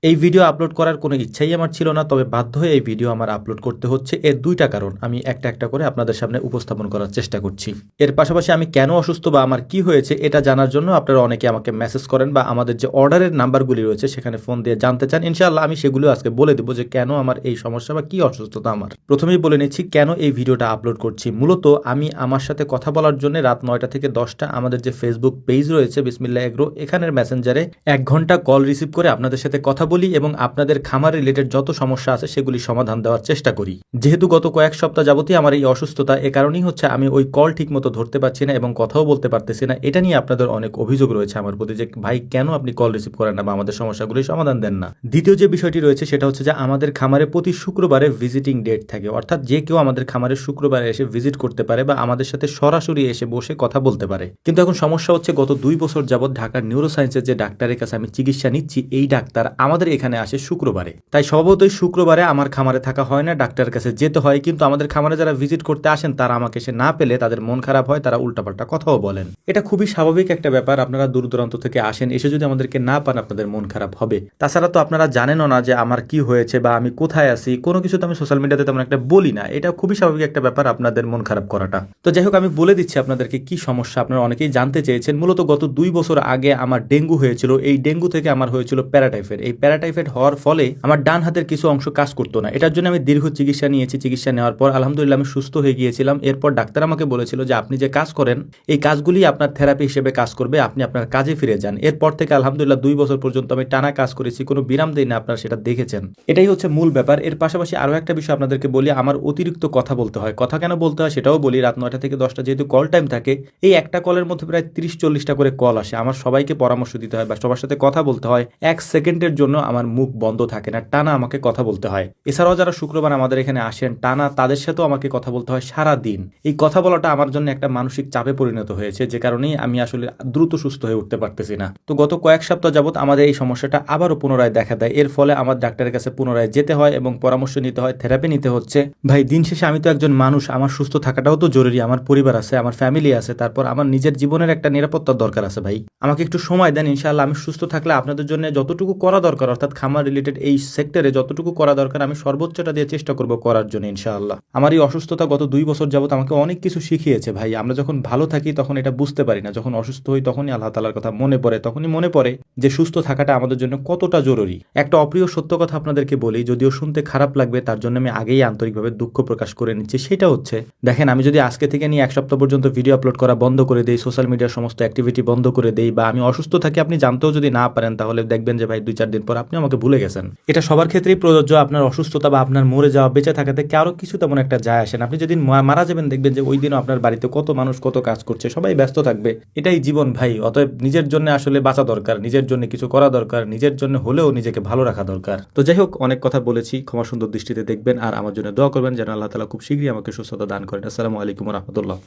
এই video upload করার কোনো ইচ্ছাই আমার ছিল না, তবে বাধ্য হয়ে এই ভিডিও আমার আপলোড করতে হচ্ছে। এর দুইটা কারণ আমি একটা একটা করে আপনাদের সামনে উপস্থাপন করার চেষ্টা করছি। এর পাশাপাশি আমি কেন অসুস্থ বা আমার কি হয়েছে এটা জানার জন্য আপনারা অনেকে আমাকে মেসেজ করেন বা আমাদের যে অর্ডারের নাম্বারগুলি রয়েছে সেখানে ফোন দিয়ে জানতে চান। ইনশাআল্লাহ আমি সেগুলো আজকে বলে দেবো যে কেন আমার এই সমস্যা বা কি অসুস্থতা আমার। প্রথমেই বলে নিচ্ছি কেন এই ভিডিওটা আপলোড করছি। মূলত আমি আমার সাথে কথা বলার জন্য রাত 9টা থেকে 10টা আমাদের যে ফেসবুক পেজ রয়েছে বিসমিল্লাহ এগ্রো, এখানের মেসেঞ্জারে 1 ঘন্টা কল রিসিভ করে আপনাদের সাথে কথা বলি এবং আপনাদের খামার রিলেটেড যত সমস্যা আছে সেগুলি সমাধান দেওয়ার চেষ্টা করি। যেহেতু গত কয়েক সপ্তাহ যাবতীয় আমার এই অসুস্থতা, এ কারণেই হচ্ছে আমি ওই কল ঠিক মতো ধরতে পারছি না এবং কথাও বলতে পারতেছি না। এটা নিয়ে আপনাদের অনেক অভিযোগ রয়েছে আমার প্রতি যে ভাই কেন আপনি কল রিসিভ করেন না বা আমাদের সমস্যাগুলি সমাধান দেন না। দ্বিতীয় যে বিষয়টি রয়েছে সেটা হচ্ছে যে আমাদের খামারে প্রতি শুক্রবারে ভিজিটিং ডেট থাকে, অর্থাৎ যে কেউ আমাদের খামারে শুক্রবারে এসে ভিজিট করতে পারে বা আমাদের সাথে সরাসরি এসে বসে কথা বলতে পারে। কিন্তু এখন সমস্যা হচ্ছে গত 2 বছর যাবৎ ঢাকার নিউরোসায়েন্সের যে ডাক্তারের কাছে আমি চিকিৎসা নিচ্ছি, এই ডাক্তার আমাদের এখানে আসে শুক্রবারে। তাই স্বভাবতই শুক্রবারে আমার খামারে থাকা হয় না, ডাক্তারের কাছে যেতে হয়। কিন্তু আমাদের খামারে যারা ভিজিট করতে আসেন তারা আমাকে সে না পেলে তাদের মন খারাপ হয়, তারা উল্টাপাল্টা কথাও বলেন। এটা খুবই স্বাভাবিক একটা ব্যাপার। আপনারা দূর দূরান্ত থেকে আসেন, এসে যদি আমাদেরকে না পান আপনাদের মন খারাপ হবে। তাছাড়া তো আপনারা জানেনও না যে আমার কি হয়েছে বা আমি কোথায় আছি, কোনো কিছু তো আমি সোশ্যাল মিডিয়াতে তেমন একটা বলি না। এটা খুবই স্বাভাবিক একটা ব্যাপার আপনাদের মন খারাপ করাটা। তো যাই হোক, আমি বলে দিচ্ছি আপনাদেরকে কি সমস্যা। আপনারা অনেকেই জানতে চেয়েছেন। মূলত গত 2 বছর আগে আমার ডেঙ্গু হয়েছিল। এই ডেঙ্গু থেকে আমার হয়েছিল প্যারাটাইফয়েড। এই প্যারাটাইফয়েড হওয়ার ফলে আমার ডান হাতের কিছু অংশ কাজ করতো না। এটার জন্য আমি দীর্ঘ চিকিৎসা নিয়েছি। চিকিৎসা নেওয়ার পর আলহামদুলিল্লাহ আমি সুস্থ হয়ে গিয়েছিলাম। এরপর ডাক্তার আমাকে বলেছিল যে আপনি যে কাজ করেন এই কাজগুলি আপনার থেরাপি হিসেবে কাজ করবে, আপনি আপনার কাজে ফিরে যান। এরপর থেকে আলহামদুলিল্লাহ 2 বছর পর্যন্ত আমি টানা কাজ করেছি, কোনো বিরাম দেই না। আপনারা সেটা দেখেছেন। এটাই হচ্ছে মূল ব্যাপার। এর পাশাপাশি আরো একটা বিষয় আপনাদেরকে বলি, আমার অতিরিক্ত কথা বলতে হয়। কথা কেন বলতে হয় সেটাও বলি। রাত 9টা থেকে 10টা যেহেতু কল টাইম থাকে, এই একটা কলের মধ্যে প্রায় 30-40টা করে কল আসে। আমার সবাইকে পরামর্শ দিতে হয় বা সবার সাথে কথা বলতে হয়। 1 সেকেন্ডের জন্য আমার মুখ বন্ধ থাকে না, টানা আমাকে কথা বলতে হয়। এছাড়াও যারা শুক্রবার আমাদের এখানে আসেন টানা, তাদের সাথেও আমাকে কথা বলতে হয় সারা দিন। এই কথা বলাটা আমার জন্য একটা মানসিক চাপে পরিণত হয়েছে, যে কারণেই আমি আসলে দ্রুত সুস্থ হয়ে উঠতে পারতেছি না। তো গত কয়েক সপ্তাহ যাবত আমাদের এই সমস্যাটা আবারও পুনরায় দেখা দেয়। এর ফলে আমার ডাক্তারের কাছে পুনরায় যেতে হয় এবং পরামর্শ নিতে হয়, থেরাপি নিতে হচ্ছে। ভাই দিন শেষে আমি তো একজন মানুষ, আমার সুস্থ থাকাটাও তো জরুরি। আমার পরিবার আছে, আমার ফ্যামিলি আছে, তারপর আমার নিজের জীবনের একটা নিরাপত্তার দরকার আছে। ভাই আমাকে একটু সময় দেন, ইনশাআল্লাহ আমি সুস্থ থাকলে আপনাদের জন্য যতটুকু করা দরকার, অর্থাৎ খামার রিলেটেড এই সেক্টরে যতটুকু করা দরকার আমি সর্বোচ্চটা দিয়ে চেষ্টা করব করার জন্য ইনশাআল্লাহ। আমার এই অসুস্থতা গত 2 বছর যাবত আমাকে অনেক কিছু শিখিয়েছে ভাই। আমরা যখন ভালো থাকি তখন এটা বুঝতে পারি না, যখন অসুস্থ হই তখনই আল্লাহ তাআলার কথা মনে পড়ে, তখনই মনে পড়ে যে সুস্থ থাকাটা আমাদের জন্য কতটা জরুরি। একটা অপ্রিয় সত্য কথা আপনাদেরকে বলি, যদিও শুনতে খারাপ লাগবে, তার জন্য আমি আগেই আন্তরিকভাবে দুঃখ প্রকাশ করে নিচ্ছি। সেটা হচ্ছে, দেখেন আমি যদি আজকে থেকে নিয়ে 1 সপ্তাহ পর্যন্ত ভিডিও আপলোড করা বন্ধ করে দেই, সোশ্যাল মিডিয়ার সমস্ত অ্যাক্টিভিটি বন্ধ করে দেই, বা আমি অসুস্থ থাকি আপনি জানতেও যদি না পারেন, তাহলে দেখবেন যে ভাই 2-4 দিন পর আপনি আমাকে ভুলে গেছেন। এটা সবার ক্ষেত্রেই প্রযোজ্য। আপনার অসুস্থতা বা আপনার মরে যাওয়া বেঁচে থাকাতে কারো কিছু তেমন একটা যায় আসে না। আপনি যেদিন মারা যাবেন দেখবেন যে ওই দিনও আপনার বাড়িতে কত মানুষ কত কাজ করছে, সবাই ব্যস্ত থাকবে। এটাই জীবন ভাই। অতএব নিজের জন্য আসলে বাঁচা দরকার, নিজের জন্য কিছু করা দরকার, নিজের জন্য হলেও নিজেকে ভালো রাখা দরকার। তো যাই হোক, অনেক কথা বলেছি, ক্ষমা সুন্দর দৃষ্টিতে দেখবেন আর আমার জন্য দোয়া করবেন যেন আল্লাহ তাআলা খুব শীঘ্রই আমাকে সুস্থতা দান করেন। আসসালামু আলাইকুম ওয়া রাহমাতুল্লাহ।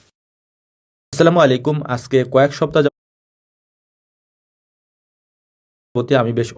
আসসালামু আলাইকুম। আজকে কয়েক সপ্তাহ যাবত আমি বেশ